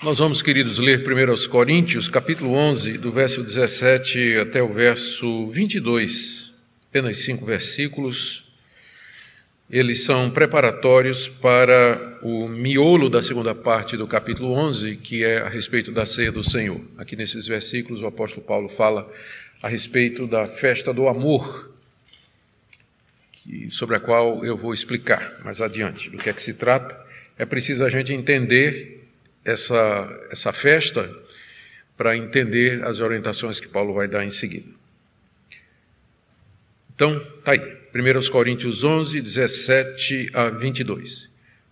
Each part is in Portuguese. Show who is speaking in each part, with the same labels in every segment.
Speaker 1: Nós vamos, queridos, ler 1 Coríntios, capítulo 11, do verso 17 até o verso 22, apenas 5 versículos. Eles são preparatórios para o miolo da segunda parte do capítulo 11, que é a respeito da ceia do Senhor. Aqui nesses versículos o apóstolo Paulo fala a respeito da festa do amor, sobre a qual eu vou explicar mais adiante do que é que se trata. É preciso a gente entender essa festa para entender as orientações que Paulo vai dar em seguida. Então, está aí, 1 Coríntios 11, 17 a 22.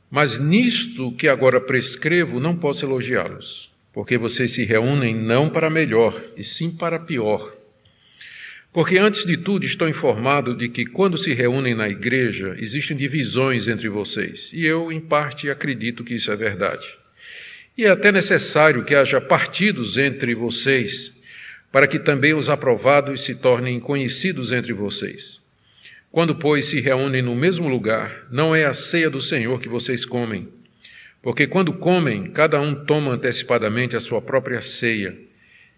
Speaker 1: Mas nisto que agora prescrevo, não posso elogiá-los, porque vocês se reúnem não para melhor, e sim para pior. Porque, antes de tudo, estou informado de que, quando se reúnem na igreja, existem divisões entre vocês, e eu, em parte, acredito que isso é verdade. E é até necessário que haja partidos entre vocês, para que também os aprovados se tornem conhecidos entre vocês. Quando, pois, se reúnem no mesmo lugar, não é a ceia do Senhor que vocês comem, porque quando comem, cada um toma antecipadamente a sua própria ceia,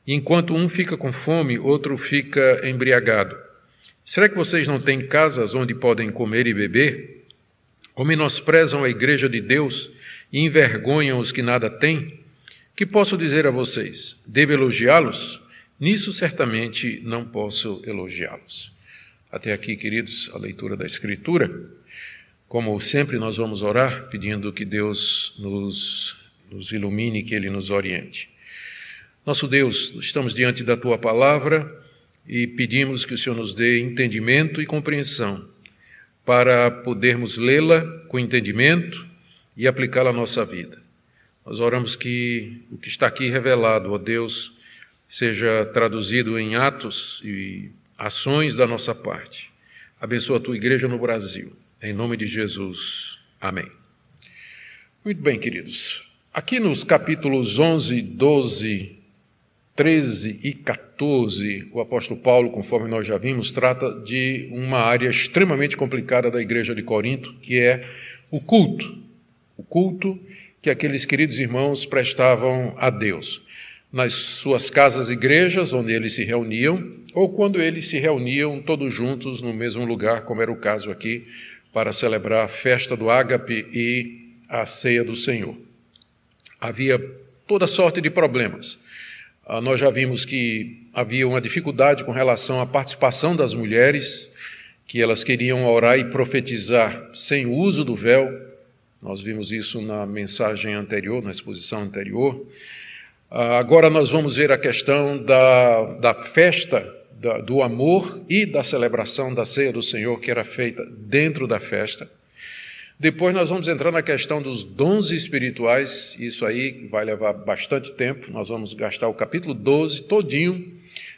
Speaker 1: e enquanto um fica com fome, outro fica embriagado. Será que vocês não têm casas onde podem comer e beber? Ou menosprezam a igreja de Deus e envergonham os que nada têm? Que posso dizer a vocês? Devo elogiá-los? Nisso certamente não posso elogiá-los. Até aqui, queridos, a leitura da Escritura. Como sempre, nós vamos orar pedindo que Deus nos ilumine, que Ele nos oriente. Nosso Deus, estamos diante da Tua Palavra e pedimos que o Senhor nos dê entendimento e compreensão para podermos lê-la com entendimento e aplicá-la à nossa vida. Nós oramos que o que está aqui revelado, ó Deus, seja traduzido em atos e ações da nossa parte. Abençoa a Tua igreja no Brasil. Em nome de Jesus. Amém. Muito bem, queridos. Aqui nos capítulos 11, 12, 13 e 14, o apóstolo Paulo, conforme nós já vimos, trata de uma área extremamente complicada da igreja de Corinto, que é o culto. O culto que aqueles queridos irmãos prestavam a Deus, nas suas casas-igrejas, onde eles se reuniam, ou quando eles se reuniam todos juntos no mesmo lugar, como era o caso aqui, para celebrar a festa do ágape e a ceia do Senhor. Havia toda sorte de problemas. Nós já vimos que havia uma dificuldade com relação à participação das mulheres, que elas queriam orar e profetizar sem o uso do véu. Nós vimos isso na mensagem anterior, na exposição anterior. Agora nós vamos ver a questão da festa do amor e da celebração da ceia do Senhor, que era feita dentro da festa. Depois nós vamos entrar na questão dos dons espirituais, isso aí vai levar bastante tempo, nós vamos gastar o capítulo 12 todinho,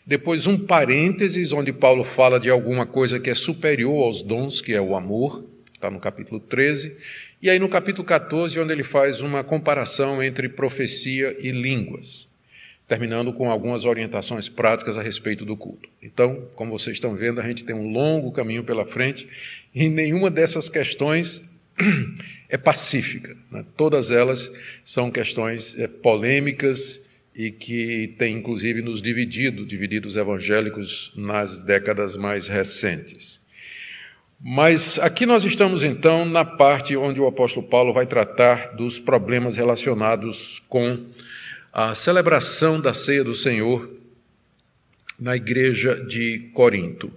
Speaker 1: depois um parênteses, onde Paulo fala de alguma coisa que é superior aos dons, que é o amor, está no capítulo 13, e aí no capítulo 14, onde ele faz uma comparação entre profecia e línguas, terminando com algumas orientações práticas a respeito do culto. Então, como vocês estão vendo, a gente tem um longo caminho pela frente, e nenhuma dessas questões é pacífica, né? Todas elas são questões polêmicas e que têm, inclusive, nos dividido os evangélicos nas décadas mais recentes. Mas aqui nós estamos, então, na parte onde o apóstolo Paulo vai tratar dos problemas relacionados com a celebração da ceia do Senhor na igreja de Corinto.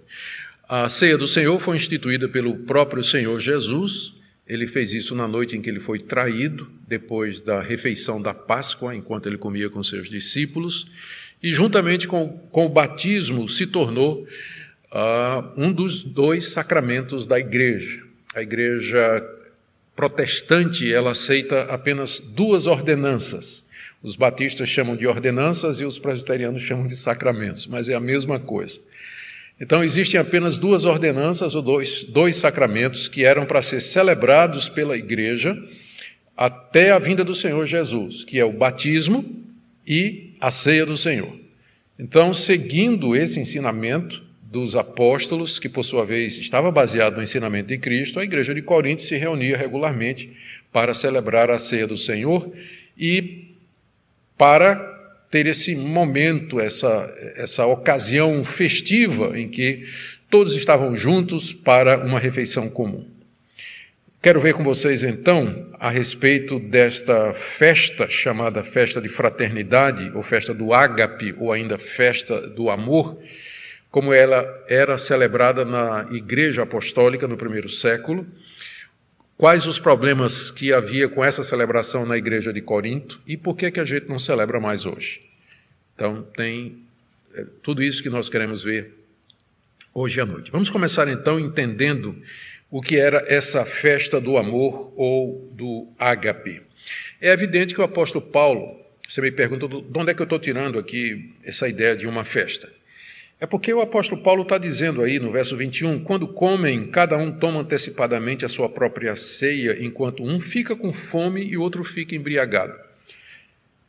Speaker 1: A ceia do Senhor foi instituída pelo próprio Senhor Jesus. Ele fez isso na noite em que ele foi traído, depois da refeição da Páscoa, enquanto ele comia com seus discípulos, e juntamente com o batismo se tornou um dos 2 sacramentos da igreja. A igreja protestante, ela aceita apenas 2 ordenanças. Os batistas chamam de ordenanças e os presbiterianos chamam de sacramentos, mas é a mesma coisa. Então, existem apenas 2 ordenanças ou dois sacramentos que eram para ser celebrados pela igreja até a vinda do Senhor Jesus, que é o batismo e a ceia do Senhor. Então, seguindo esse ensinamento dos apóstolos, que por sua vez estava baseado no ensinamento de Cristo, a igreja de Corinto se reunia regularmente para celebrar a ceia do Senhor e para ter esse momento, essa ocasião festiva em que todos estavam juntos para uma refeição comum. Quero ver com vocês, então, a respeito desta festa, chamada festa de fraternidade, ou festa do ágape, ou ainda festa do amor, como ela era celebrada na Igreja Apostólica no primeiro século, quais os problemas que havia com essa celebração na Igreja de Corinto e por que a gente não celebra mais hoje. Então, tem tudo isso que nós queremos ver hoje à noite. Vamos começar, então, entendendo o que era essa festa do amor ou do ágape. É evidente que o apóstolo Paulo, você me pergunta de onde é que eu estou tirando aqui essa ideia de uma festa. É porque o apóstolo Paulo está dizendo aí no verso 21, quando comem, cada um toma antecipadamente a sua própria ceia, enquanto um fica com fome e o outro fica embriagado.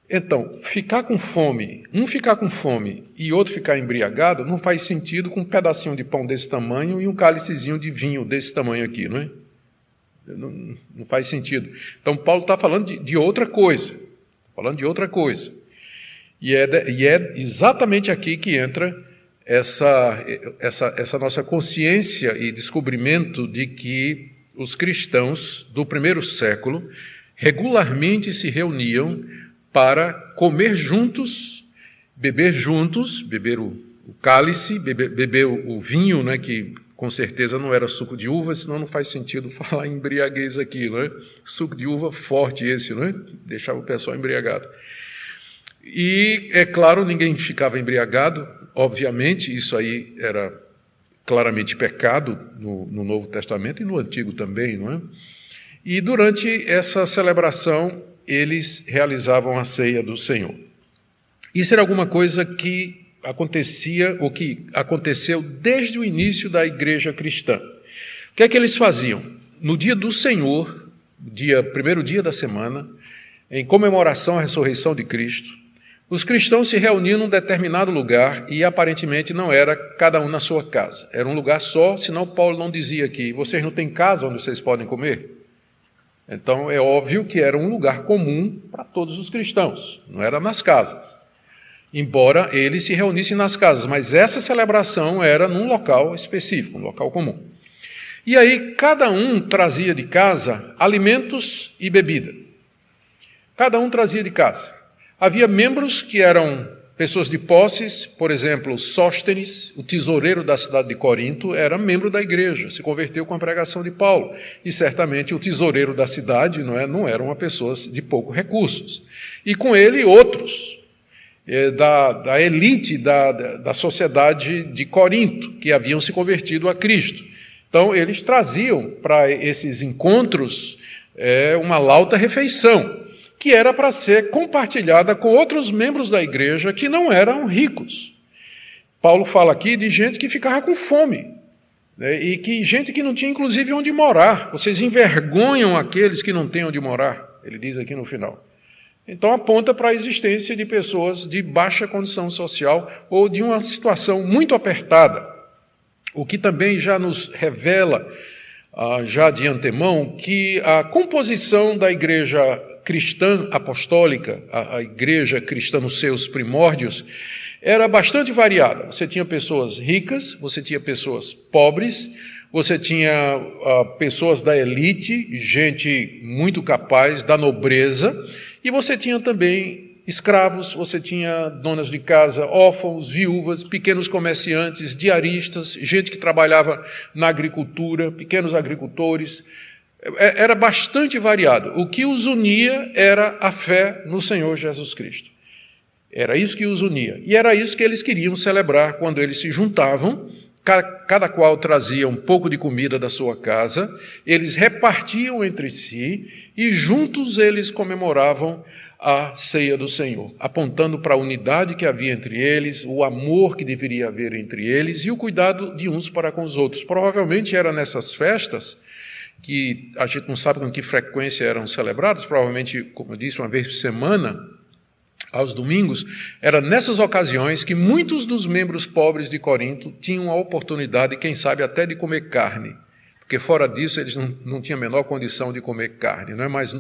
Speaker 1: Então, ficar com fome, um ficar com fome e outro ficar embriagado, não faz sentido com um pedacinho de pão desse tamanho e um cálicezinho de vinho desse tamanho aqui, não é? Não faz sentido. Então, Paulo está falando de outra coisa, E é exatamente aqui que entra essa nossa consciência e descobrimento de que os cristãos do primeiro século regularmente se reuniam para comer juntos, beber o cálice, beber o vinho, né, que com certeza não era suco de uva, senão não faz sentido falar em embriaguez aqui, não é? Suco de uva forte esse, não é? Deixava o pessoal embriagado. E, é claro, ninguém ficava embriagado, obviamente, isso aí era claramente pecado no Novo Testamento e no Antigo também, não é? E durante essa celebração, eles realizavam a ceia do Senhor. Isso era alguma coisa que acontecia, ou que aconteceu desde o início da igreja cristã. O que é que eles faziam? No dia do Senhor, primeiro dia da semana, em comemoração à ressurreição de Cristo, os cristãos se reuniam num determinado lugar e aparentemente não era cada um na sua casa. Era um lugar só, senão Paulo não dizia aqui, vocês não têm casa onde vocês podem comer? Então, é óbvio que era um lugar comum para todos os cristãos, não era nas casas. Embora eles se reunissem nas casas, mas essa celebração era num local específico, um local comum. E aí, cada um trazia de casa alimentos e bebida. Cada um trazia de casa. Havia membros que eram pessoas de posses, por exemplo, Sóstenes, o tesoureiro da cidade de Corinto, era membro da igreja, se converteu com a pregação de Paulo. E certamente o tesoureiro da cidade não era uma pessoa de poucos recursos. E com ele outros, da elite da sociedade de Corinto, que haviam se convertido a Cristo. Então, eles traziam para esses encontros uma lauta refeição, que era para ser compartilhada com outros membros da igreja que não eram ricos. Paulo fala aqui de gente que ficava com fome, né, e gente que não tinha, inclusive, onde morar. Vocês envergonham aqueles que não têm onde morar, ele diz aqui no final. Então, aponta para a existência de pessoas de baixa condição social ou de uma situação muito apertada, o que também já nos revela, já de antemão, que a composição da igreja cristã apostólica, a igreja cristã nos seus primórdios, era bastante variada. Você tinha pessoas ricas, você tinha pessoas pobres, você tinha pessoas da elite, gente muito capaz, da nobreza, e você tinha também escravos, você tinha donas de casa, órfãos, viúvas, pequenos comerciantes, diaristas, gente que trabalhava na agricultura, pequenos agricultores. Era bastante variado. O que os unia era a fé no Senhor Jesus Cristo. Era isso que os unia. E era isso que eles queriam celebrar quando eles se juntavam. Cada qual trazia um pouco de comida da sua casa, eles repartiam entre si e juntos eles comemoravam a ceia do Senhor, apontando para a unidade que havia entre eles, o amor que deveria haver entre eles e o cuidado de uns para com os outros. Provavelmente era nessas festas, que a gente não sabe com que frequência eram celebradas, provavelmente, como eu disse, uma vez por semana, aos domingos, era nessas ocasiões que muitos dos membros pobres de Corinto tinham a oportunidade, quem sabe até de comer carne, porque fora disso eles não tinham a menor condição de comer carne, não é? Mas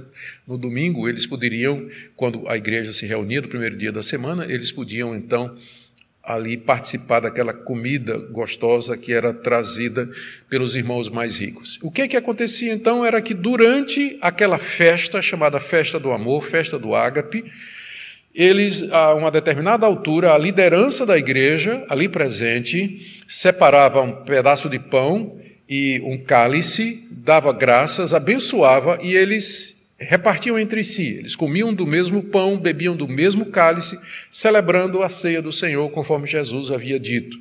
Speaker 1: no domingo eles poderiam, quando a igreja se reunia no primeiro dia da semana, eles podiam então ali participar daquela comida gostosa que era trazida pelos irmãos mais ricos. O que acontecia então era que durante aquela festa, chamada Festa do Amor, Festa do Ágape, eles, a uma determinada altura, a liderança da igreja, ali presente, separava um pedaço de pão e um cálice, dava graças, abençoava e eles repartiam entre si. Eles comiam do mesmo pão, bebiam do mesmo cálice, celebrando a ceia do Senhor, conforme Jesus havia dito.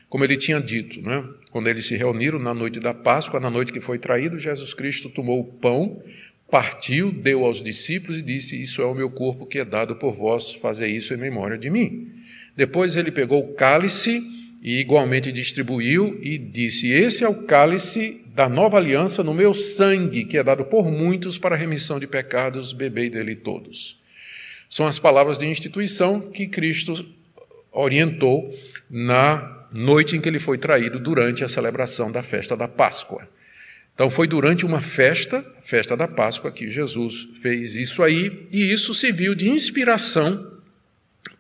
Speaker 1: Como ele tinha dito, né? Quando eles se reuniram na noite da Páscoa, na noite que foi traído, Jesus Cristo tomou o pão, partiu, deu aos discípulos e disse: isso é o meu corpo que é dado por vós, fazei isso em memória de mim. Depois ele pegou o cálice e igualmente distribuiu e disse: esse é o cálice da nova aliança no meu sangue, que é dado por muitos para a remissão de pecados, bebei dele todos. São as palavras de instituição que Cristo orientou na noite em que ele foi traído durante a celebração da festa da Páscoa. Então foi durante uma festa, festa da Páscoa, que Jesus fez isso aí, e isso serviu de inspiração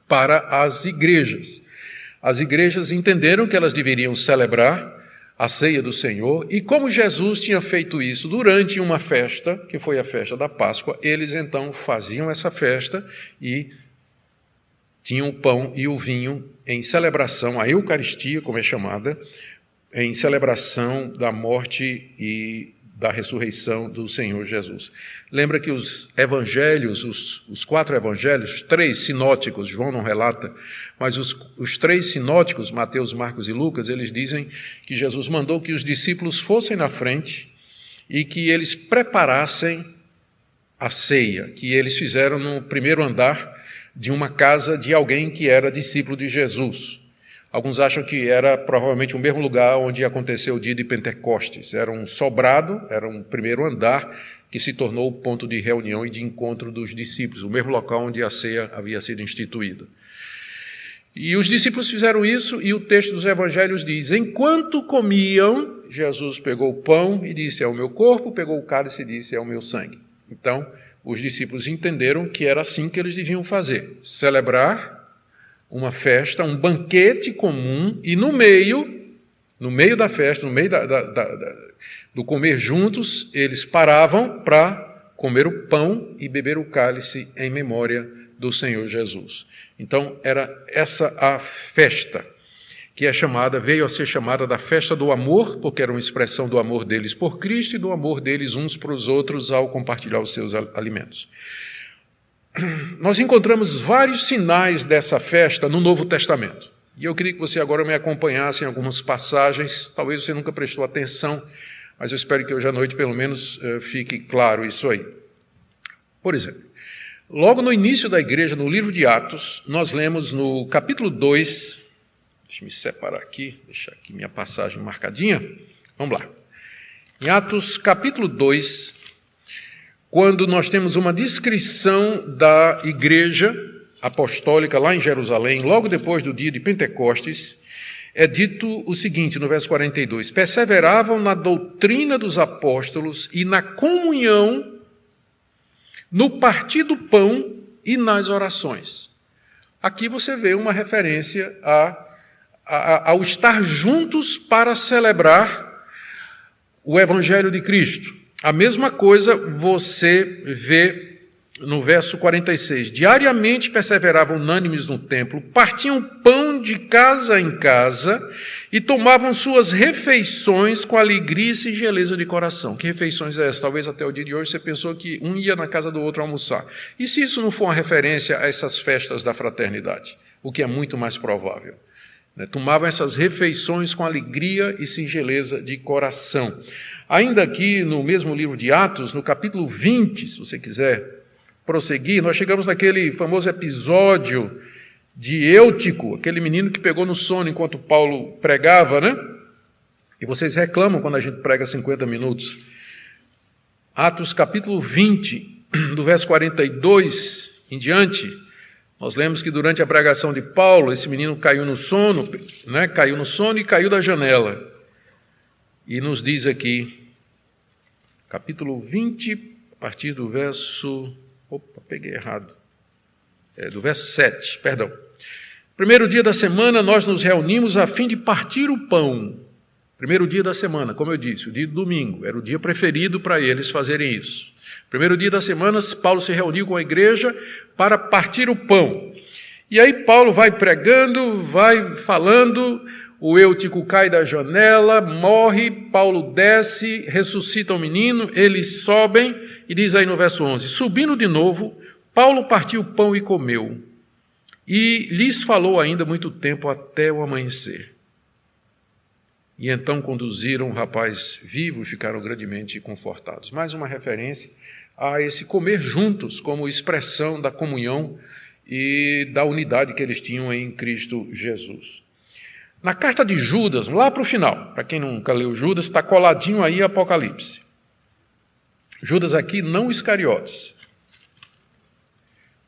Speaker 1: para as igrejas. As igrejas entenderam que elas deveriam celebrar a ceia do Senhor, e como Jesus tinha feito isso durante uma festa, que foi a festa da Páscoa, eles então faziam essa festa e tinham o pão e o vinho em celebração, a Eucaristia, como é chamada, em celebração da morte e da ressurreição do Senhor Jesus. Lembra que os evangelhos, os 4 evangelhos, 3 sinóticos, João não relata, mas os 3 sinóticos, Mateus, Marcos e Lucas, eles dizem que Jesus mandou que os discípulos fossem na frente e que eles preparassem a ceia, que eles fizeram no primeiro andar de uma casa de alguém que era discípulo de Jesus. Alguns acham que era provavelmente o mesmo lugar onde aconteceu o dia de Pentecostes. Era um sobrado, era um primeiro andar que se tornou o ponto de reunião e de encontro dos discípulos, o mesmo local onde a ceia havia sido instituída. E os discípulos fizeram isso, e o texto dos evangelhos diz: enquanto comiam, Jesus pegou o pão e disse: é o meu corpo, pegou o cálice e disse: é o meu sangue. Então, os discípulos entenderam que era assim que eles deviam fazer: celebrar uma festa, um banquete comum, e no meio da festa, no meio do comer juntos, eles paravam para comer o pão e beber o cálice em memória do Senhor Jesus. Então, era essa a festa, que veio a ser chamada da festa do amor, porque era uma expressão do amor deles por Cristo e do amor deles uns para os outros ao compartilhar os seus alimentos. Nós encontramos vários sinais dessa festa no Novo Testamento. E eu queria que você agora me acompanhasse em algumas passagens. Talvez você nunca prestou atenção, mas eu espero que hoje à noite, pelo menos, fique claro isso aí. Por exemplo, logo no início da igreja, no livro de Atos, nós lemos no capítulo 2, deixa eu me separar aqui, deixar aqui minha passagem marcadinha. Vamos lá. Em Atos, capítulo 2, quando nós temos uma descrição da igreja apostólica lá em Jerusalém, logo depois do dia de Pentecostes, é dito o seguinte, no verso 42, perseveravam na doutrina dos apóstolos e na comunhão, no partir do pão e nas orações. Aqui você vê uma referência ao estar juntos para celebrar o Evangelho de Cristo. A mesma coisa você vê no verso 46. Diariamente perseveravam unânimes no templo, partiam pão de casa em casa e tomavam suas refeições com alegria e singeleza de coração. Que refeições é essa? Talvez até o dia de hoje você pensou que um ia na casa do outro almoçar. E se isso não for uma referência a essas festas da fraternidade? O que é muito mais provável. Tomavam essas refeições com alegria e singeleza de coração. Ainda aqui no mesmo livro de Atos, no capítulo 20, se você quiser prosseguir, nós chegamos naquele famoso episódio de Eutico, aquele menino que pegou no sono enquanto Paulo pregava, né? E vocês reclamam quando a gente prega 50 minutos. Atos capítulo 20, do verso 42 em diante, nós lemos que durante a pregação de Paulo, esse menino caiu no sono, né? Caiu no sono e caiu da janela. E nos diz aqui, capítulo 20, a partir do verso... Opa, peguei errado. Do verso 7, perdão. Primeiro dia da semana, nós nos reunimos a fim de partir o pão. Primeiro dia da semana, como eu disse, o dia do domingo, era o dia preferido para eles fazerem isso. Primeiro dia da semana, Paulo se reuniu com a igreja para partir o pão. E aí Paulo vai pregando, vai falando, o Eutico cai da janela, morre, Paulo desce, ressuscita o menino, eles sobem, e diz aí no verso 11, subindo de novo, Paulo partiu o pão e comeu, e lhes falou ainda muito tempo até o amanhecer. E então conduziram o rapaz vivo e ficaram grandemente confortados. Mais uma referência a esse comer juntos, como expressão da comunhão e da unidade que eles tinham em Cristo Jesus. Na carta de Judas, lá para o final, para quem nunca leu Judas, está coladinho aí Apocalipse. Judas aqui não Iscariotes.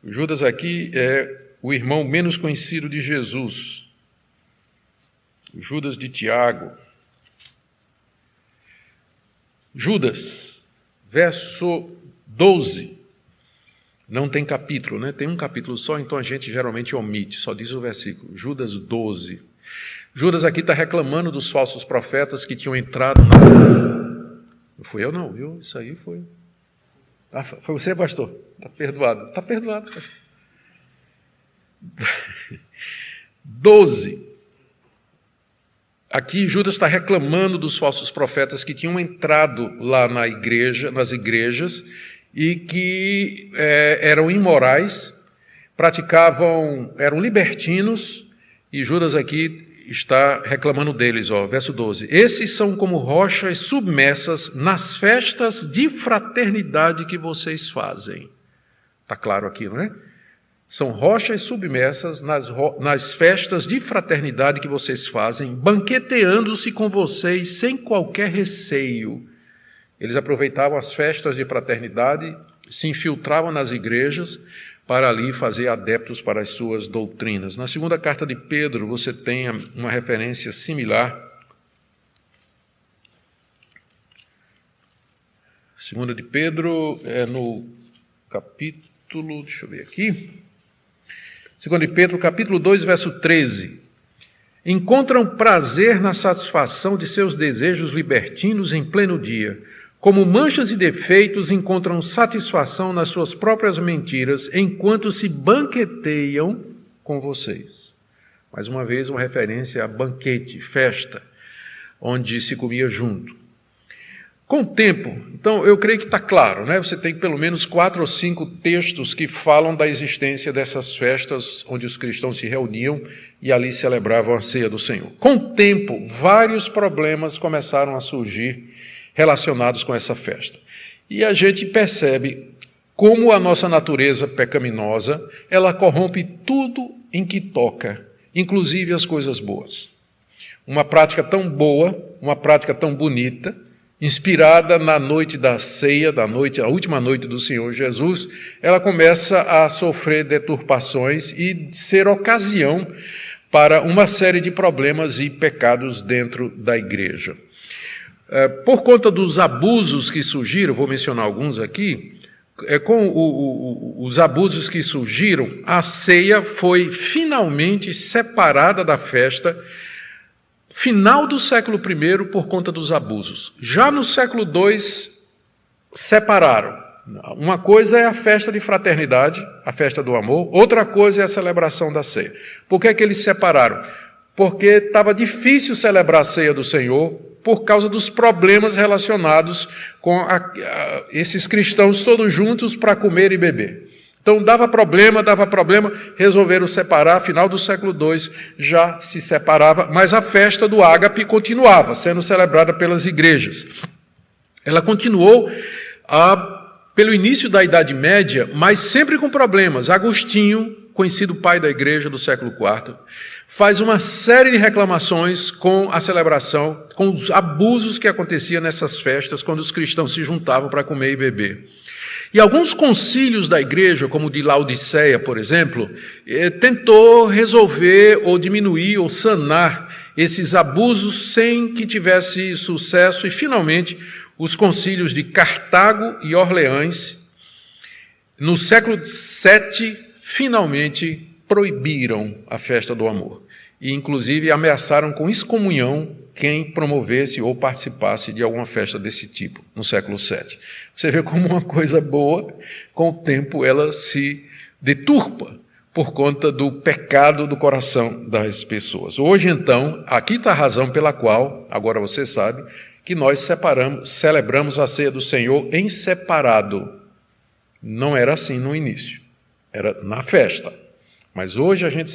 Speaker 1: Judas aqui é o irmão menos conhecido de Jesus. Judas de Tiago. Judas, verso 12. Não tem capítulo, né? Tem um capítulo só, então a gente geralmente omite, só diz o versículo. Judas 12. Judas aqui está reclamando dos falsos profetas que tinham entrado na... Não fui eu não, viu? Isso aí foi... Ah, foi você, pastor? Está perdoado. Está perdoado, pastor. 12. Aqui Judas está reclamando dos falsos profetas que tinham entrado lá na igreja, nas igrejas, e que eram imorais, eram libertinos, e Judas aqui está reclamando deles, verso 12. Esses são como rochas submersas nas festas de fraternidade que vocês fazem. Está claro aqui, não é? São rochas submersas nas festas de fraternidade que vocês fazem, banqueteando-se com vocês sem qualquer receio. Eles aproveitavam as festas de fraternidade, se infiltravam nas igrejas para ali fazer adeptos para as suas doutrinas. Na segunda carta de Pedro, você tem uma referência similar. Segunda de Pedro, no capítulo, deixa eu ver aqui. Segunda de Pedro, capítulo 2, verso 13. Encontram prazer na satisfação de seus desejos libertinos em pleno dia. Como manchas e defeitos encontram satisfação nas suas próprias mentiras, enquanto se banqueteiam com vocês. Mais uma vez, uma referência a banquete, festa, onde se comia junto. Com o tempo, então, eu creio que está claro, né? Você tem pelo menos 4 ou 5 textos que falam da existência dessas festas onde os cristãos se reuniam e ali celebravam a ceia do Senhor. Com o tempo, vários problemas começaram a surgir relacionados com essa festa. E a gente percebe como a nossa natureza pecaminosa, ela corrompe tudo em que toca, inclusive as coisas boas. Uma prática tão boa, uma prática tão bonita, inspirada na noite da ceia, a última noite do Senhor Jesus, ela começa a sofrer deturpações e ser ocasião para uma série de problemas e pecados dentro da igreja. Por conta dos abusos que surgiram, vou mencionar alguns aqui, com os abusos que surgiram, a ceia foi finalmente separada da festa, final do século I, por conta dos abusos. Já no século II, separaram. Uma coisa é a festa de fraternidade, a festa do amor, outra coisa é a celebração da ceia. Por que é que eles separaram? Porque estava difícil celebrar a ceia do Senhor, por causa dos problemas relacionados com esses cristãos todos juntos para comer e beber. Então dava problema, resolveram separar, final do século II já se separava, mas a festa do ágape continuava sendo celebrada pelas igrejas. Ela continuou pelo início da Idade Média, mas sempre com problemas. Agostinho, conhecido pai da igreja do século IV, faz uma série de reclamações com a celebração, com os abusos que aconteciam nessas festas, quando os cristãos se juntavam para comer e beber. E alguns concílios da igreja, como o de Laodiceia, por exemplo, tentou resolver ou diminuir ou sanar esses abusos sem que tivesse sucesso, e finalmente os concílios de Cartago e Orleães, no século VII, finalmente proibiram a festa do amor. E, inclusive, ameaçaram com excomunhão quem promovesse ou participasse de alguma festa desse tipo, no século VII. Você vê como uma coisa boa, com o tempo, ela se deturpa por conta do pecado do coração das pessoas. Hoje, então, aqui está a razão pela qual, agora você sabe, que nós celebramos a ceia do Senhor em separado. Não era assim no início, era na festa. Mas hoje a gente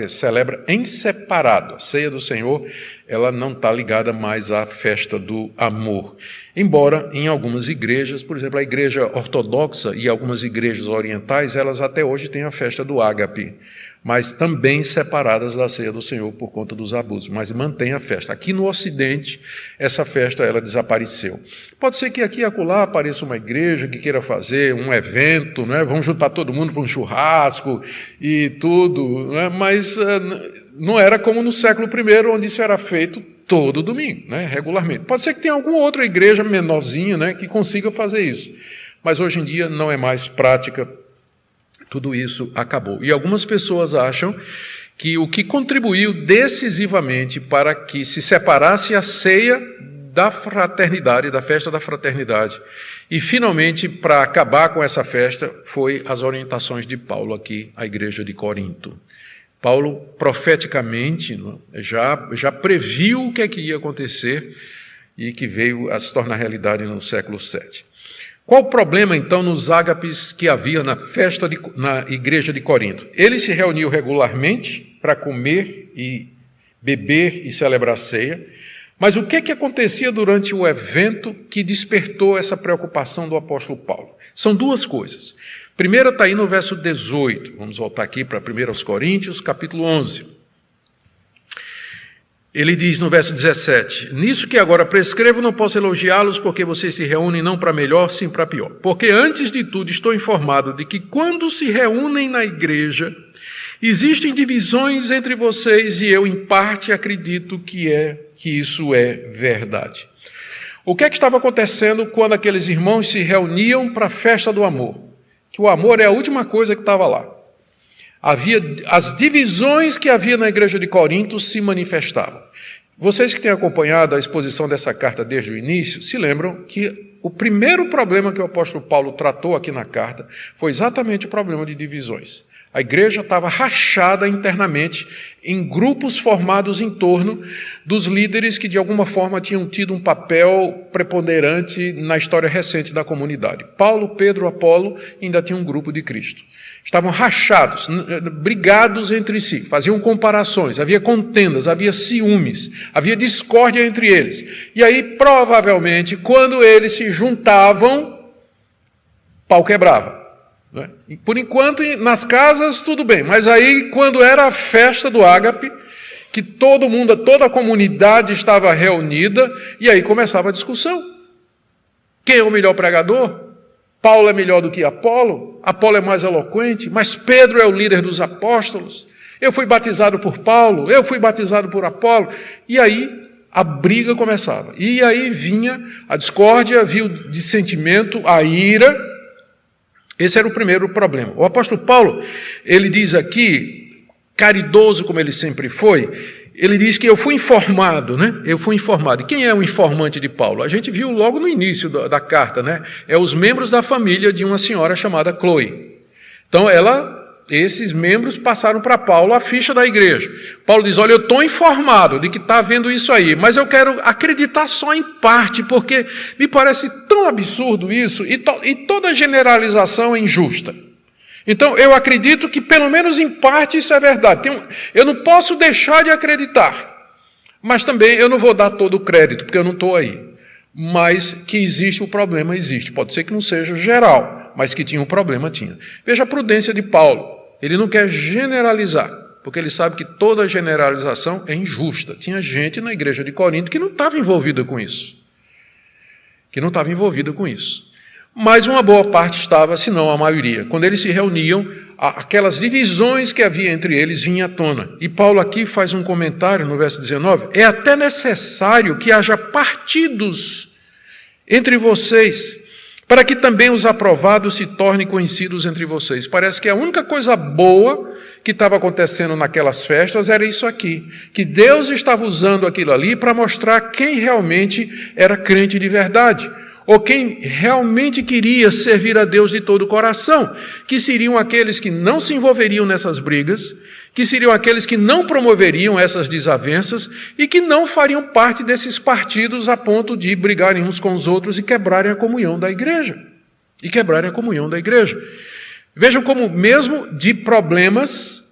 Speaker 1: celebra em separado. A ceia do Senhor, ela não está ligada mais à festa do amor. Embora em algumas igrejas, por exemplo, a igreja ortodoxa e algumas igrejas orientais, elas até hoje têm a festa do ágape, mas também separadas da ceia do Senhor por conta dos abusos, mas mantém a festa. Aqui no Ocidente, essa festa ela desapareceu. Pode ser que aqui e acolá apareça uma igreja que queira fazer um evento, né? Vamos juntar todo mundo para um churrasco e tudo, né? Mas não era como no século I, onde isso era feito todo domingo, né? Regularmente. Pode ser que tenha alguma outra igreja menorzinha, né, que consiga fazer isso, mas hoje em dia não é mais prática. Tudo isso acabou. E algumas pessoas acham que o que contribuiu decisivamente para que se separasse a ceia da fraternidade, da festa da fraternidade, e finalmente, para acabar com essa festa, foi as orientações de Paulo aqui à igreja de Corinto. Paulo, profeticamente, já previu o que é que ia acontecer e que veio a se tornar realidade no século VII. Qual o problema, então, nos ágapes que havia na igreja de Corinto? Eles se reuniam regularmente para comer e beber e celebrar a ceia, mas o que é que acontecia durante o evento que despertou essa preocupação do apóstolo Paulo? São duas coisas. Primeira está aí no verso 18, vamos voltar aqui para 1 Coríntios, capítulo 11. Ele diz no verso 17, nisso que agora prescrevo não posso elogiá-los porque vocês se reúnem não para melhor, sim para pior. Porque antes de tudo estou informado de que quando se reúnem na igreja, existem divisões entre vocês e eu em parte acredito que isso é verdade. O que é que estava acontecendo quando aqueles irmãos se reuniam para a festa do amor? Que o amor é a última coisa que estava lá. As divisões que havia na igreja de Corinto se manifestavam. Vocês que têm acompanhado a exposição dessa carta desde o início, se lembram que o primeiro problema que o apóstolo Paulo tratou aqui na carta foi exatamente o problema de divisões. A igreja estava rachada internamente em grupos formados em torno dos líderes que de alguma forma tinham tido um papel preponderante na história recente da comunidade. Paulo, Pedro, Apolo ainda tinha um grupo de Cristo. Estavam rachados, brigados entre si, faziam comparações, havia contendas, havia ciúmes, havia discórdia entre eles. E aí, provavelmente, quando eles se juntavam, pau quebrava. Né? Por enquanto, nas casas, tudo bem, mas aí, quando era a festa do ágape, que todo mundo, toda a comunidade estava reunida, e aí começava a discussão. Quem é o melhor pregador? Paulo é melhor do que Apolo? Apolo é mais eloquente, mas Pedro é o líder dos apóstolos. Eu fui batizado por Paulo, eu fui batizado por Apolo. E aí a briga começava. E aí vinha a discórdia, havia o dissentimento, a ira. Esse era o primeiro problema. O apóstolo Paulo, ele diz aqui, caridoso como ele sempre foi, ele diz que eu fui informado, né? Eu fui informado. E quem é o informante de Paulo? A gente viu logo no início da carta, né? É os membros da família de uma senhora chamada Chloe. Então, esses membros passaram para Paulo a ficha da igreja. Paulo diz, olha, eu estou informado de que está havendo isso aí, mas eu quero acreditar só em parte, porque me parece tão absurdo isso, e toda generalização é injusta. Então, eu acredito que, pelo menos em parte, isso é verdade. Eu não posso deixar de acreditar, mas também eu não vou dar todo o crédito, porque eu não estou aí. Mas que existe o problema, existe. Pode ser que não seja geral, mas que tinha um problema, tinha. Veja a prudência de Paulo. Ele não quer generalizar, porque ele sabe que toda generalização é injusta. Tinha gente na igreja de Corinto que não estava envolvida com isso. Mas uma boa parte estava, se não a maioria. Quando eles se reuniam, aquelas divisões que havia entre eles vinham à tona. E Paulo aqui faz um comentário no verso 19, é até necessário que haja partidos entre vocês, para que também os aprovados se tornem conhecidos entre vocês. Parece que a única coisa boa que estava acontecendo naquelas festas era isso aqui, que Deus estava usando aquilo ali para mostrar quem realmente era crente de verdade, ou quem realmente queria servir a Deus de todo o coração, que seriam aqueles que não se envolveriam nessas brigas, que seriam aqueles que não promoveriam essas desavenças e que não fariam parte desses partidos a ponto de brigarem uns com os outros e quebrarem a comunhão da igreja. Vejam como mesmo de problemas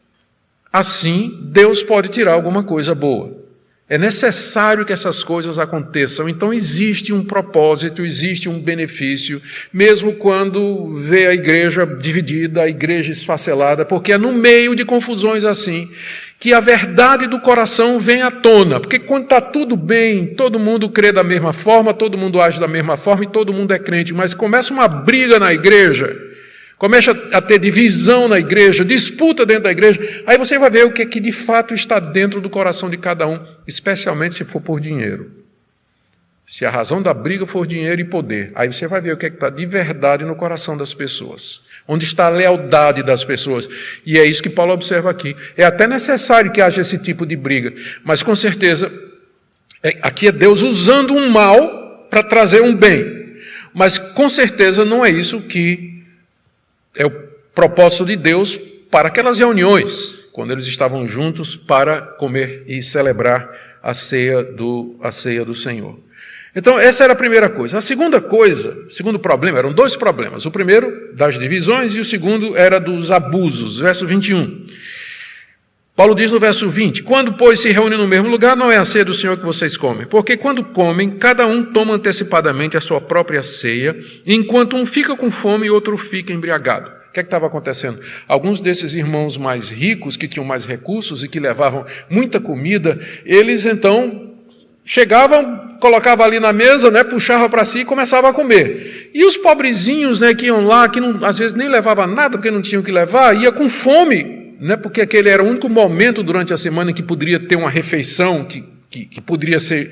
Speaker 1: assim, Deus pode tirar alguma coisa boa. É necessário que essas coisas aconteçam. Então existe um propósito, existe um benefício, mesmo quando vê a igreja dividida, a igreja esfacelada, porque é no meio de confusões assim que a verdade do coração vem à tona. Porque quando está tudo bem, todo mundo crê da mesma forma, todo mundo age da mesma forma e todo mundo é crente. Mas começa uma briga na igreja, começa a ter divisão na igreja, disputa dentro da igreja, aí você vai ver o que de fato está dentro do coração de cada um, especialmente se for por dinheiro. Se a razão da briga for dinheiro e poder, aí você vai ver o que está de verdade no coração das pessoas, onde está a lealdade das pessoas. E é isso que Paulo observa aqui. É até necessário que haja esse tipo de briga, mas com certeza, aqui é Deus usando um mal para trazer um bem, mas com certeza não é isso que é o propósito de Deus para aquelas reuniões, quando eles estavam juntos para comer e celebrar a ceia do Senhor. Então, essa era a primeira coisa. A segunda coisa, o segundo problema, eram dois problemas. O primeiro, das divisões, e o segundo era dos abusos. Verso 21. Paulo diz no verso 20, quando, pois, se reúnem no mesmo lugar, não é a ceia do Senhor que vocês comem, porque quando comem, cada um toma antecipadamente a sua própria ceia, enquanto um fica com fome e outro fica embriagado. O que estava acontecendo? Alguns desses irmãos mais ricos, que tinham mais recursos e que levavam muita comida, eles então chegavam, colocavam ali na mesa, puxavam para si e começavam a comer. E os pobrezinhos que iam lá, que não, às vezes nem levavam nada, porque não tinham que levar, ia com fome, porque aquele era o único momento durante a semana que poderia ter uma refeição que poderia ser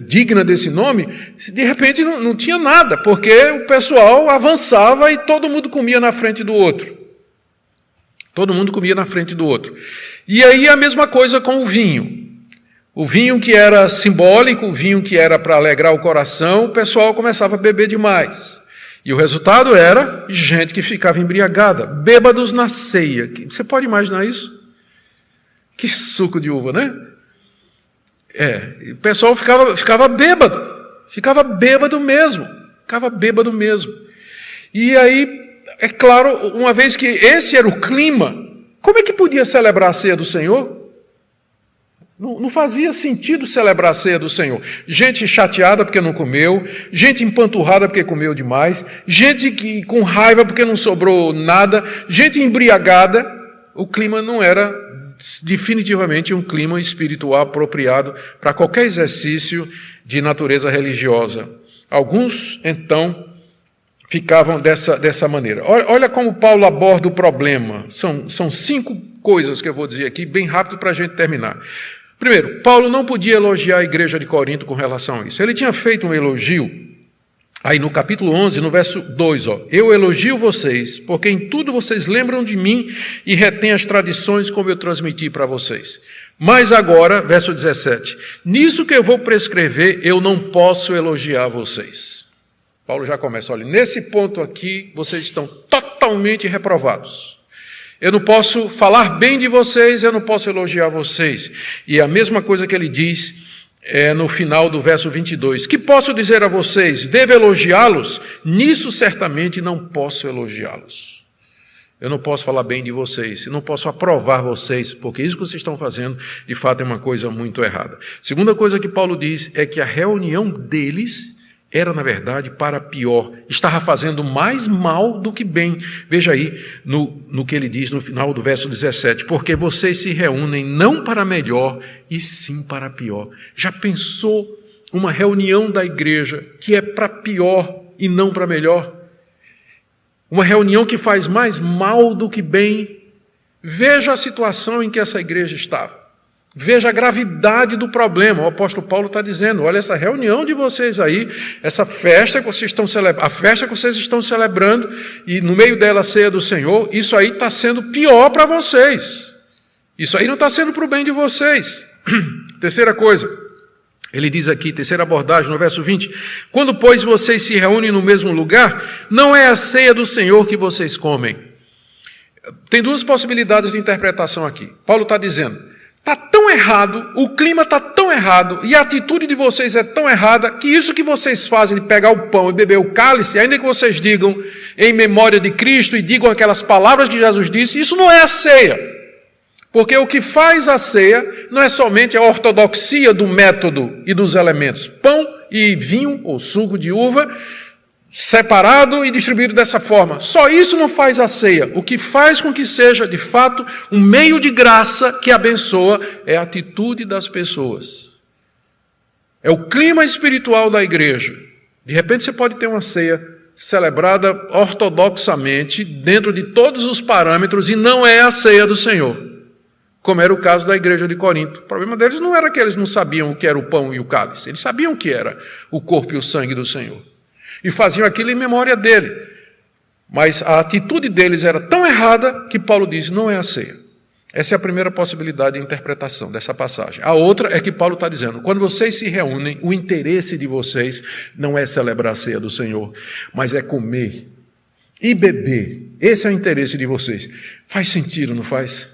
Speaker 1: digna desse nome. De repente não tinha nada, porque o pessoal avançava e todo mundo comia na frente do outro. E aí a mesma coisa com o vinho. O vinho que era simbólico, o vinho que era para alegrar o coração, o pessoal começava a beber demais. E o resultado era gente que ficava embriagada, bêbados na ceia. Você pode imaginar isso? Que suco de uva, né? O pessoal ficava bêbado mesmo. E aí, é claro, uma vez que esse era o clima, como é que podia celebrar a ceia do Senhor? Não fazia sentido celebrar a ceia do Senhor. Gente chateada porque não comeu, gente empanturrada porque comeu demais, gente com raiva porque não sobrou nada, gente embriagada. O clima não era definitivamente um clima espiritual apropriado para qualquer exercício de natureza religiosa. Alguns, então, ficavam dessa maneira. Olha como Paulo aborda o problema. São 5 coisas que eu vou dizer aqui, bem rápido para a gente terminar. Primeiro, Paulo não podia elogiar a igreja de Corinto com relação a isso. Ele tinha feito um elogio, aí no capítulo 11, no verso 2, eu elogio vocês, porque em tudo vocês lembram de mim e retêm as tradições como eu transmiti para vocês. Mas agora, verso 17, nisso que eu vou prescrever, eu não posso elogiar vocês. Paulo já começa, olha, nesse ponto aqui, vocês estão totalmente reprovados. Eu não posso falar bem de vocês, eu não posso elogiar vocês. E a mesma coisa que ele diz no final do verso 22. Que posso dizer a vocês? Devo elogiá-los? Nisso certamente não posso elogiá-los. Eu não posso falar bem de vocês, eu não posso aprovar vocês, porque isso que vocês estão fazendo, de fato, é uma coisa muito errada. Segunda coisa que Paulo diz é que a reunião deles era, na verdade, para pior. Estava fazendo mais mal do que bem. Veja aí no que ele diz no final do verso 17. Porque vocês se reúnem não para melhor, e sim para pior. Já pensou uma reunião da igreja que é para pior e não para melhor? Uma reunião que faz mais mal do que bem? Veja a situação em que essa igreja estava. Veja a gravidade do problema. O apóstolo Paulo está dizendo, olha, essa reunião de vocês aí, essa festa que vocês estão celebrando, a festa que vocês estão celebrando, e no meio dela a ceia do Senhor, isso aí está sendo pior para vocês. Isso aí não está sendo para o bem de vocês. Terceira coisa, ele diz aqui, terceira abordagem, no verso 20, quando, pois, vocês se reúnem no mesmo lugar, não é a ceia do Senhor que vocês comem. Tem duas possibilidades de interpretação aqui. Paulo está dizendo, está tão errado, o clima está tão errado, e a atitude de vocês é tão errada, que isso que vocês fazem de pegar o pão e beber o cálice, ainda que vocês digam em memória de Cristo e digam aquelas palavras que Jesus disse, isso não é a ceia. Porque o que faz a ceia não é somente a ortodoxia do método e dos elementos. Pão e vinho, ou suco de uva, separado e distribuído dessa forma. Só isso não faz a ceia. O que faz com que seja, de fato, um meio de graça que abençoa é a atitude das pessoas. É o clima espiritual da igreja. De repente você pode ter uma ceia celebrada ortodoxamente, dentro de todos os parâmetros, e não é a ceia do Senhor. Como era o caso da igreja de Corinto. O problema deles não era que eles não sabiam o que era o pão e o cálice. Eles sabiam o que era o corpo e o sangue do Senhor. E faziam aquilo em memória dele. Mas a atitude deles era tão errada que Paulo diz, não é a ceia. Essa é a primeira possibilidade de interpretação dessa passagem. A outra é que Paulo está dizendo, quando vocês se reúnem, o interesse de vocês não é celebrar a ceia do Senhor, mas é comer e beber. Esse é o interesse de vocês. Faz sentido, não faz?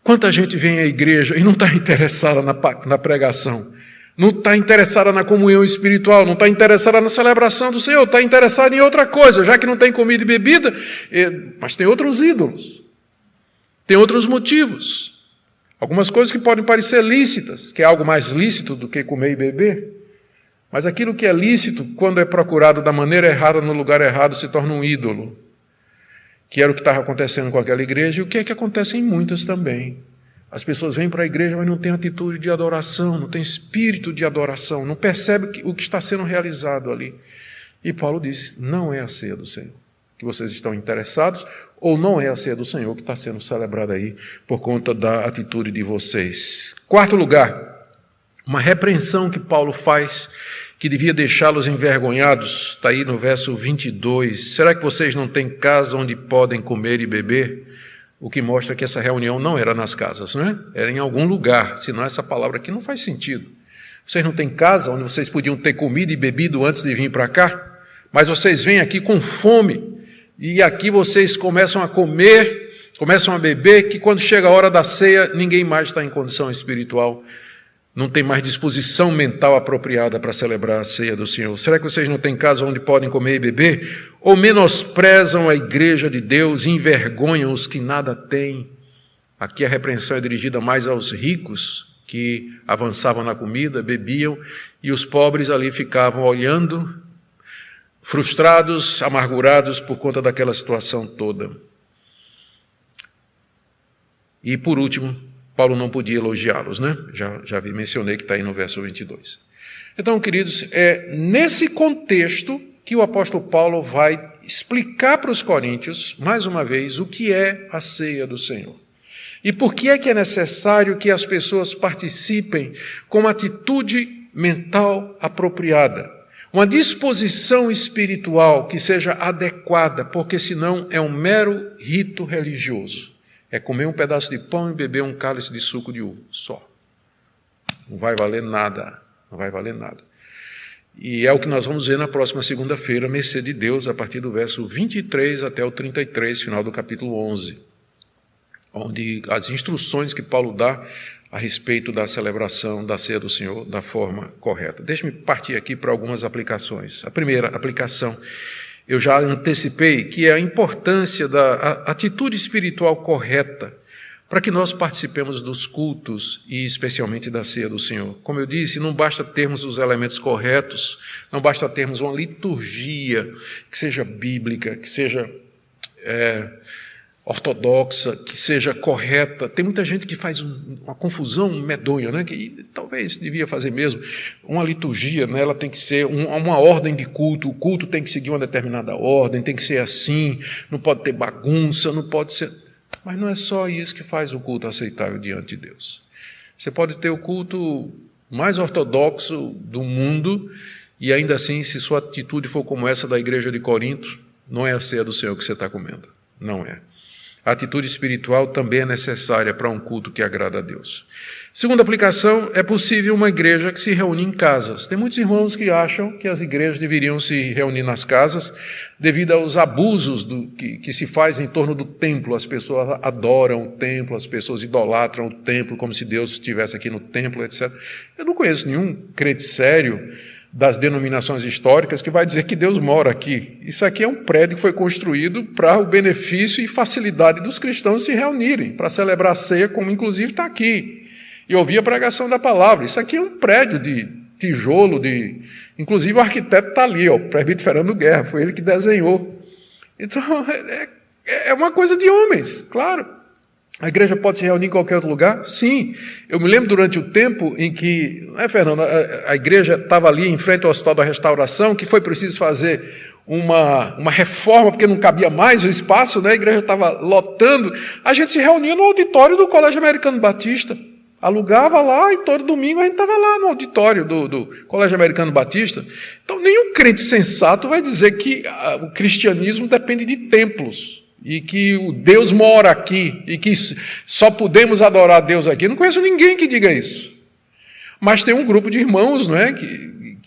Speaker 1: Quanta gente vem à igreja e não está interessada na pregação, não está interessada na comunhão espiritual, não está interessada na celebração do Senhor, está interessada em outra coisa, já que não tem comida e bebida, mas tem outros ídolos, tem outros motivos, algumas coisas que podem parecer lícitas, que é algo mais lícito do que comer e beber, mas aquilo que é lícito, quando é procurado da maneira errada, no lugar errado, se torna um ídolo. Que era o que estava acontecendo com aquela igreja, e o que é que acontece em muitas também. As pessoas vêm para a igreja, mas não têm atitude de adoração, não têm espírito de adoração, não percebem o que está sendo realizado ali. E Paulo diz, não é a ceia do Senhor que vocês estão interessados, ou não é a ceia do Senhor que está sendo celebrada aí por conta da atitude de vocês. Quarto lugar, uma repreensão que Paulo faz, que devia deixá-los envergonhados, está aí no verso 22. Será que vocês não têm casa onde podem comer e beber? O que mostra que essa reunião não era nas casas, não é? Era em algum lugar, senão essa palavra aqui não faz sentido. Vocês não têm casa onde vocês podiam ter comido e bebido antes de vir para cá? Mas vocês vêm aqui com fome, e aqui vocês começam a comer, começam a beber, que quando chega a hora da ceia, ninguém mais está em condição espiritual, não tem mais disposição mental apropriada para celebrar a ceia do Senhor. Será que vocês não têm casa onde podem comer e beber? Ou menosprezam a igreja de Deus e envergonham os que nada têm? Aqui a repreensão é dirigida mais aos ricos, que avançavam na comida, bebiam, e os pobres ali ficavam olhando, frustrados, amargurados por conta daquela situação toda. E por último, Paulo não podia elogiá-los, né? Já mencionei que está aí no verso 22. Então, queridos, é nesse contexto que o apóstolo Paulo vai explicar para os coríntios, mais uma vez, o que é a ceia do Senhor. E por que é necessário que as pessoas participem com uma atitude mental apropriada, uma disposição espiritual que seja adequada, porque senão é um mero rito religioso. É comer um pedaço de pão e beber um cálice de suco de uva, só. Não vai valer nada, não vai valer nada. E é o que nós vamos ver na próxima segunda-feira, mercê de Deus, a partir do verso 23 até o 33, final do capítulo 11, onde as instruções que Paulo dá a respeito da celebração da ceia do Senhor da forma correta. Deixe-me partir aqui para algumas aplicações. A primeira aplicação, eu já antecipei, que é a importância da atitude espiritual correta para que nós participemos dos cultos e especialmente da ceia do Senhor. Como eu disse, não basta termos os elementos corretos, não basta termos uma liturgia que seja bíblica, que seja ortodoxa, que seja correta. Tem muita gente que faz uma confusão medonha, né? Que talvez devia fazer mesmo. Uma liturgia, né? Ela tem que ser uma ordem de culto, o culto tem que seguir uma determinada ordem, tem que ser assim, não pode ter bagunça, não pode ser... Mas não é só isso que faz o culto aceitável diante de Deus. Você pode ter o culto mais ortodoxo do mundo e ainda assim, se sua atitude for como essa da igreja de Corinto, não é a ceia do Senhor que você está comendo. Não é. A atitude espiritual também é necessária para um culto que agrada a Deus. Segunda aplicação, é possível uma igreja que se reúne em casas. Tem muitos irmãos que acham que as igrejas deveriam se reunir nas casas devido aos abusos que se faz em torno do templo. As pessoas adoram o templo, as pessoas idolatram o templo como se Deus estivesse aqui no templo, etc. Eu não conheço nenhum crente sério das denominações históricas que vai dizer que Deus mora aqui. Isso aqui é um prédio que foi construído para o benefício e facilidade dos cristãos se reunirem, para celebrar a ceia, como inclusive está aqui, e ouvir a pregação da palavra. Isso aqui é um prédio de tijolo, inclusive o arquiteto está ali, o presbítero Fernando Guerra, foi ele que desenhou. Então, é uma coisa de homens, claro. A igreja pode se reunir em qualquer outro lugar? Sim. Eu me lembro durante o tempo em que, Fernando, a igreja estava ali em frente ao Hospital da Restauração, que foi preciso fazer uma reforma, porque não cabia mais o espaço, né? A igreja estava lotando. A gente se reunia no auditório do Colégio Americano Batista. Alugava lá e todo domingo a gente estava lá no auditório do Colégio Americano Batista. Então, nenhum crente sensato vai dizer que o cristianismo depende de templos. E que o Deus mora aqui, e que só podemos adorar a Deus aqui. Eu não conheço ninguém que diga isso. Mas tem um grupo de irmãos, não é, que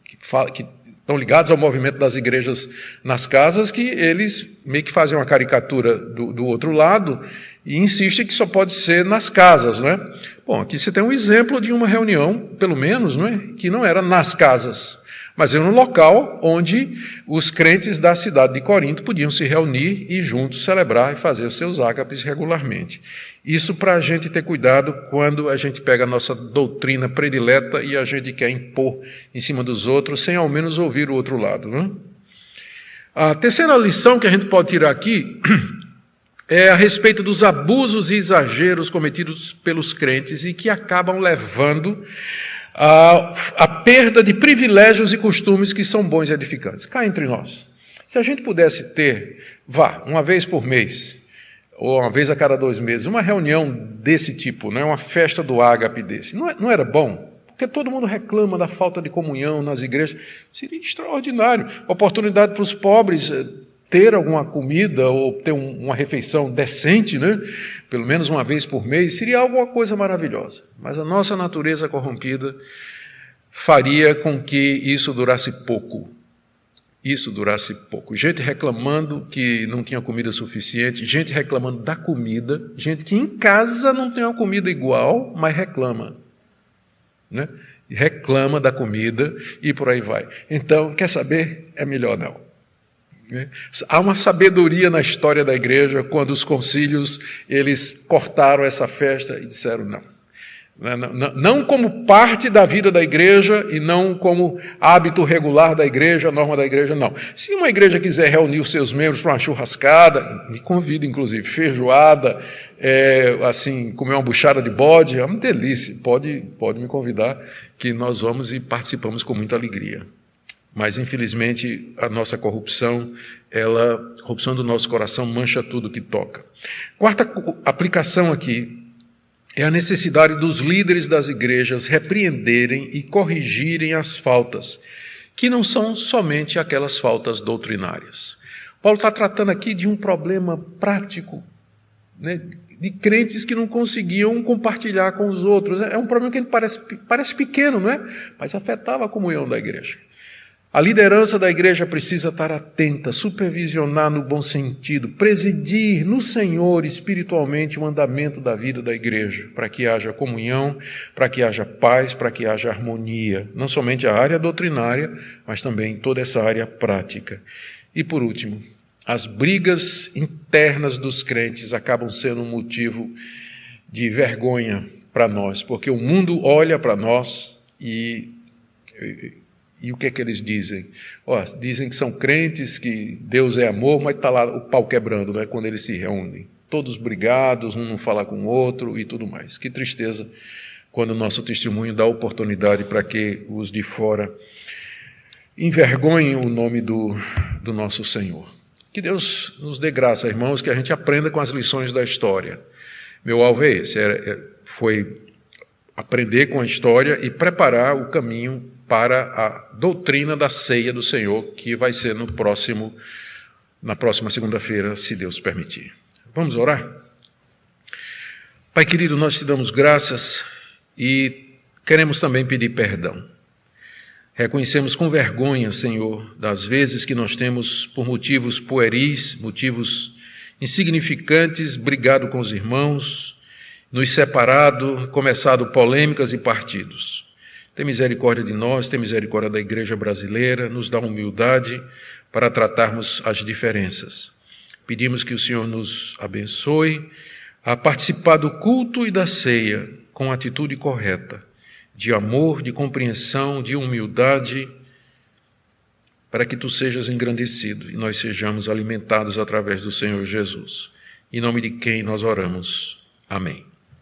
Speaker 1: estão ligados ao movimento das igrejas nas casas, que eles meio que fazem uma caricatura do outro lado e insistem que só pode ser nas casas, não é? Bom, aqui você tem um exemplo de uma reunião, pelo menos, não é, que não era nas casas, mas era um local onde os crentes da cidade de Corinto podiam se reunir e juntos celebrar e fazer os seus ágapes regularmente. Isso para a gente ter cuidado quando a gente pega a nossa doutrina predileta e a gente quer impor em cima dos outros, sem ao menos ouvir o outro lado, não é? A terceira lição que a gente pode tirar aqui é a respeito dos abusos e exageros cometidos pelos crentes e que acabam levando a perda de privilégios e costumes que são bons e edificantes. Cá entre nós, se a gente pudesse ter, uma vez por mês, ou uma vez a cada 2 meses, uma reunião desse tipo, né, uma festa do ágape desse, não era bom? Porque todo mundo reclama da falta de comunhão nas igrejas. Seria extraordinário. Oportunidade para os pobres ter alguma comida ou ter uma refeição decente, né? Pelo menos uma vez por mês, seria alguma coisa maravilhosa. Mas a nossa natureza corrompida faria com que isso durasse pouco. Isso durasse pouco. Gente reclamando que não tinha comida suficiente, gente reclamando da comida, gente que em casa não tem uma comida igual, mas reclama, né? Reclama da comida e por aí vai. Então, quer saber? É melhor não. Há uma sabedoria na história da igreja quando os concílios eles cortaram essa festa e disseram não como parte da vida da igreja e não como hábito regular da igreja, norma da igreja, não. Se uma igreja quiser reunir os seus membros para uma churrascada, me convida inclusive, feijoada, comer uma buchada de bode, é uma delícia, pode me convidar que nós vamos e participamos com muita alegria. Mas, infelizmente, a nossa corrupção, a corrupção do nosso coração mancha tudo que toca. Quarta aplicação aqui é a necessidade dos líderes das igrejas repreenderem e corrigirem as faltas, que não são somente aquelas faltas doutrinárias. Paulo está tratando aqui de um problema prático, né, de crentes que não conseguiam compartilhar com os outros. É um problema que parece pequeno, não é? Mas afetava a comunhão da igreja. A liderança da igreja precisa estar atenta, supervisionar no bom sentido, presidir no Senhor espiritualmente o andamento da vida da igreja, para que haja comunhão, para que haja paz, para que haja harmonia, não somente a área doutrinária, mas também toda essa área prática. E por último, as brigas internas dos crentes acabam sendo um motivo de vergonha para nós, porque o mundo olha para nós e o que é que eles dizem? Dizem que são crentes, que Deus é amor, mas está lá o pau quebrando, né, quando eles se reúnem. Todos brigados, um não fala com o outro e tudo mais. Que tristeza quando o nosso testemunho dá oportunidade para que os de fora envergonhem o nome do nosso Senhor. Que Deus nos dê graça, irmãos, que a gente aprenda com as lições da história. Meu alvo é esse, foi aprender com a história e preparar o caminho para a doutrina da ceia do Senhor, que vai ser na próxima segunda-feira, se Deus permitir. Vamos orar? Pai querido, nós te damos graças e queremos também pedir perdão. Reconhecemos com vergonha, Senhor, das vezes que nós temos, por motivos pueris, motivos insignificantes, brigado com os irmãos, nos separado, começado polêmicas e partidos. Tem misericórdia de nós, tem misericórdia da igreja brasileira, nos dá humildade para tratarmos as diferenças. Pedimos que o Senhor nos abençoe a participar do culto e da ceia com a atitude correta, de amor, de compreensão, de humildade, para que Tu sejas engrandecido e nós sejamos alimentados através do Senhor Jesus. Em nome de quem nós oramos. Amém.